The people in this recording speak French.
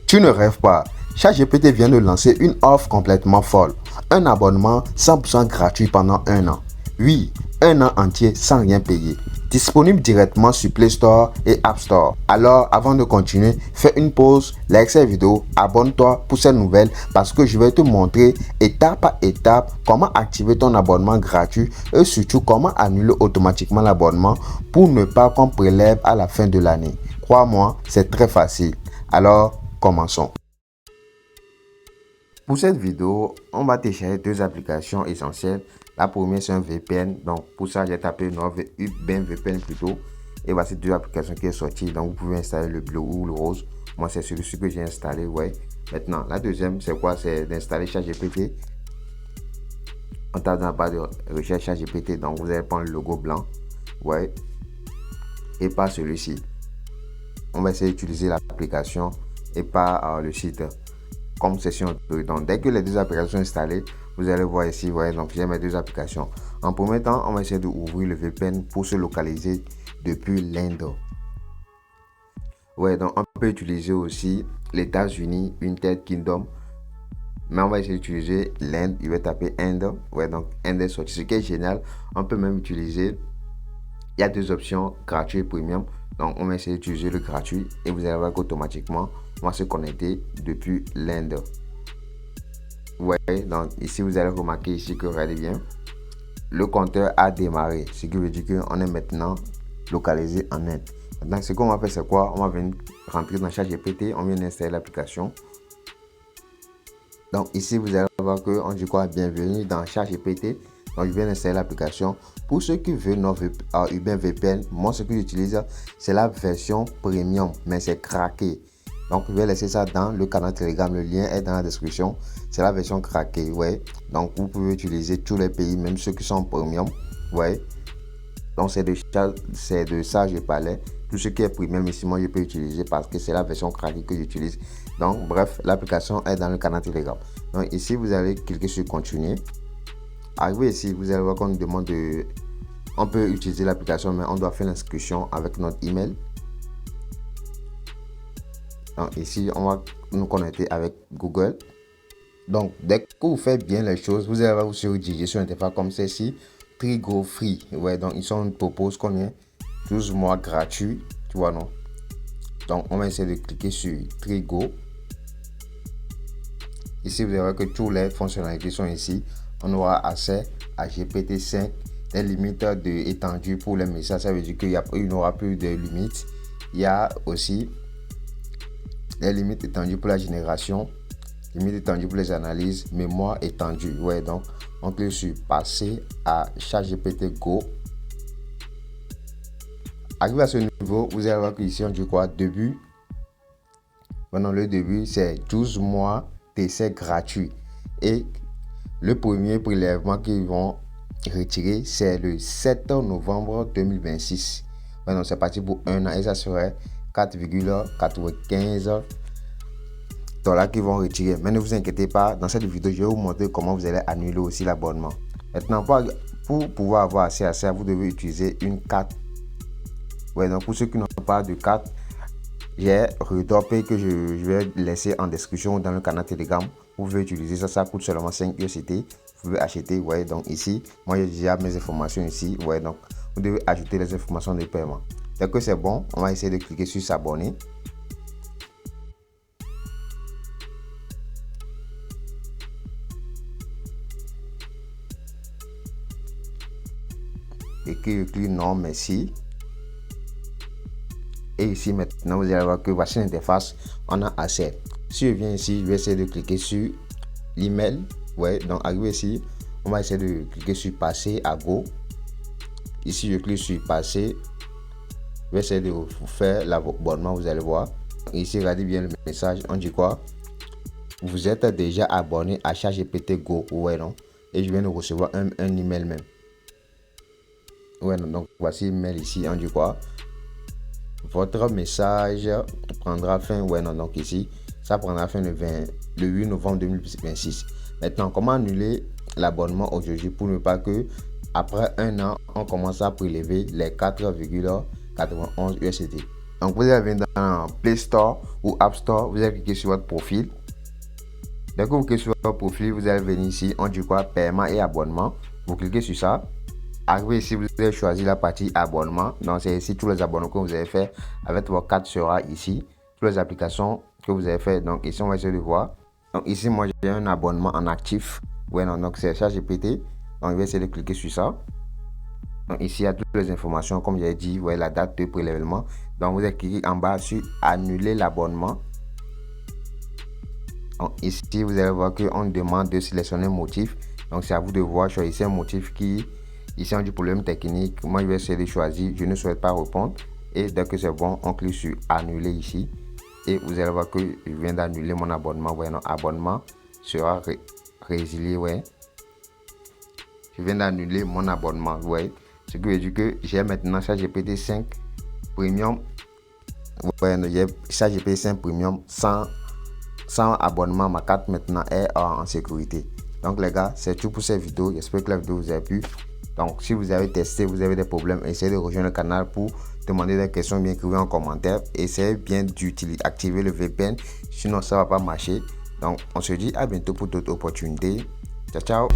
Tu ne rêves pas. ChatGPT vient de lancer une offre complètement folle. Un abonnement 100% gratuit pendant un an. Oui, un an entier sans rien payer. Disponible directement sur Play Store et App Store. Alors, avant de continuer, fais une pause, like cette vidéo, abonne-toi pour cette nouvelle parce que je vais te montrer étape par étape comment activer ton abonnement gratuit et surtout comment annuler automatiquement l'abonnement pour ne pas qu'on prélève à la fin de l'année. Crois-moi, c'est très facile. Alors, commençons. Pour cette vidéo, on va télécharger deux applications essentielles. La première, c'est un VPN. Donc, pour ça, j'ai tapé Uben VPN plutôt. Et voici deux applications qui sont sorties. Donc, vous pouvez installer le bleu ou le rose. Moi, c'est celui-ci que j'ai installé. Ouais. Maintenant, la deuxième, c'est quoi? C'est d'installer ChatGPT. On tape dans la barre de recherche ChatGPT. Donc, vous allez prendre le logo blanc. Ouais. Et pas celui-ci. On va essayer d'utiliser l'application et pas le site comme session. Donc, dès que les deux applications sont installées, vous allez voir ici, voyez, donc j'ai mes deux applications. En premier temps, on va essayer d'ouvrir le VPN pour se localiser depuis l'Inde. Ouais, donc on peut utiliser aussi les États-Unis, United Kingdom, mais on va essayer d'utiliser l'Inde. Il va taper Inde. Ouais, donc Inde est sorti. Ce qui est génial, on peut même utiliser. Il y a deux options, gratuit et premium. Donc, on va essayer d'utiliser le gratuit et vous allez voir qu'automatiquement, on va se connecter depuis l'Inde. Ouais, donc ici, vous allez remarquer ici que, regardez bien, le compteur a démarré. Ce qui veut dire qu'on est maintenant localisé en Inde. Maintenant, ce qu'on va faire, c'est quoi? On va venir rentrer dans ChatGPT. On vient d'installer l'application. Donc, ici, vous allez voir qu'on dit quoi? Bienvenue dans ChatGPT. Donc, je viens d'installer l'application. Pour ceux qui veulent Uben VPN, moi, ce que j'utilise, c'est la version premium, mais c'est craqué. Donc, je vais laisser ça dans le canal Telegram. Le lien est dans la description. C'est la version craquée, ouais. Donc, vous pouvez utiliser tous les pays, même ceux qui sont premium, ouais. Donc, c'est de ça que je parlais. Tout ce qui est premium ici, moi, je peux utiliser parce que c'est la version craquée que j'utilise. Donc, bref, l'application est dans le canal Telegram. Donc, ici, vous allez cliquer sur continuer. Arrivé ici, vous allez voir qu'on nous demande de... On peut utiliser l'application, mais on doit faire l'inscription avec notre email. Donc ici, on va nous connecter avec Google. Donc, dès que vous faites bien les choses, vous allez voir vous sur une interface comme celle-ci. Trigo Free. Ouais, donc ils nous proposent combien? 12 mois gratuits. Tu vois, non? Donc, on va essayer de cliquer sur Trigo. Ici, vous allez voir que toutes les fonctionnalités sont ici. On aura accès à GPT-5, des limites d'étendue pour les messages. Ça veut dire qu'il n'y aura plus de limites. Il y a aussi les limites étendues pour la génération, limites étendues pour les analyses, mémoire étendue. Ouais, donc on clique sur passer à ChatGPT Go. Arrivé à ce niveau, vous allez voir qu'ici on dit quoi? Début. Maintenant, le début, c'est 12 mois d'essai gratuit. Et le premier prélèvement qu'ils vont retirer, c'est le 7 novembre 2026. Maintenant, c'est parti pour un an et ça serait 4,95 $ qu'ils vont retirer. Mais ne vous inquiétez pas, dans cette vidéo, je vais vous montrer comment vous allez annuler aussi l'abonnement. Maintenant, pour pouvoir avoir accès à ça, vous devez utiliser une carte. Ouais, donc pour ceux qui n'ont pas de carte, j'ai redopé que je vais laisser en description ou dans le canal Telegram. Vous pouvez utiliser ça, ça coûte seulement 5 USD. Vous pouvez acheter, ouais, donc ici, moi j'ai déjà mes informations ici, ouais, donc vous devez ajouter les informations de paiement. Dès que c'est bon, on va essayer de cliquer sur s'abonner. Et que je clique non, merci. Et ici maintenant, vous allez voir que voici l'interface, on a accès. Si je viens ici, je vais essayer de cliquer sur l'email. Ouais, donc arrivé ici, on va essayer de cliquer sur passer à Go. Ici, je clique sur passer. Je vais essayer de vous faire l'abonnement, vous allez voir. Ici, regardez bien le message, on dit quoi? Vous êtes déjà abonné à ChatGPT Go, ouais, non? Et je viens de recevoir un email même. Ouais, non, donc voici l'email ici, on dit quoi? Votre message prendra fin, ouais, non, donc ici, ça prendra fin le 8 novembre 2026. Maintenant, comment annuler l'abonnement aujourd'hui pour ne pas que après un an, on commence à prélever les 4,91 USD. Donc vous allez venir dans Play Store ou App Store, vous allez cliquer sur votre profil. Dès que vous cliquez sur votre profil, vous allez venir ici, on dit quoi, paiement et abonnement. Vous cliquez sur ça. Arrivé ici, vous allez choisir la partie abonnement. Donc c'est ici tous les abonnements que vous avez fait avec votre carte sera ici. Toutes les applications que vous avez fait. Donc ici on va essayer de voir. Donc ici moi j'ai un abonnement en actif. Ouais, non, donc c'est ChatGPT. Donc je vais essayer de cliquer sur ça. Donc ici il y a toutes les informations comme j'ai dit. Vous voyez la date de prélèvement. Donc vous allez cliquer en bas sur annuler l'abonnement. Donc ici vous allez voir qu'on demande de sélectionner un motif. Donc c'est à vous de voir, choisissez un motif qui, ici on dit problème technique. Moi je vais essayer de choisir, je ne souhaite pas répondre. Et dès que c'est bon, on clique sur annuler ici. Et vous allez voir que je viens d'annuler mon abonnement. Ouais, non, abonnement sera résilié. Ouais. Je viens d'annuler mon abonnement. Ouais. Ce qui veut dire que j'ai maintenant ChatGPT 5 Premium. Ouais, non, j'ai ChatGPT 5 Premium sans abonnement. Ma carte maintenant est en sécurité. Donc les gars, c'est tout pour cette vidéo. J'espère que la vidéo vous a plu. Donc si vous avez testé, vous avez des problèmes, essayez de rejoindre le canal pour demander des questions, bien écrivez en commentaire. Essayez bien d'activer le VPN, sinon ça va pas marcher. Donc on se dit à bientôt pour d'autres opportunités. Ciao ciao.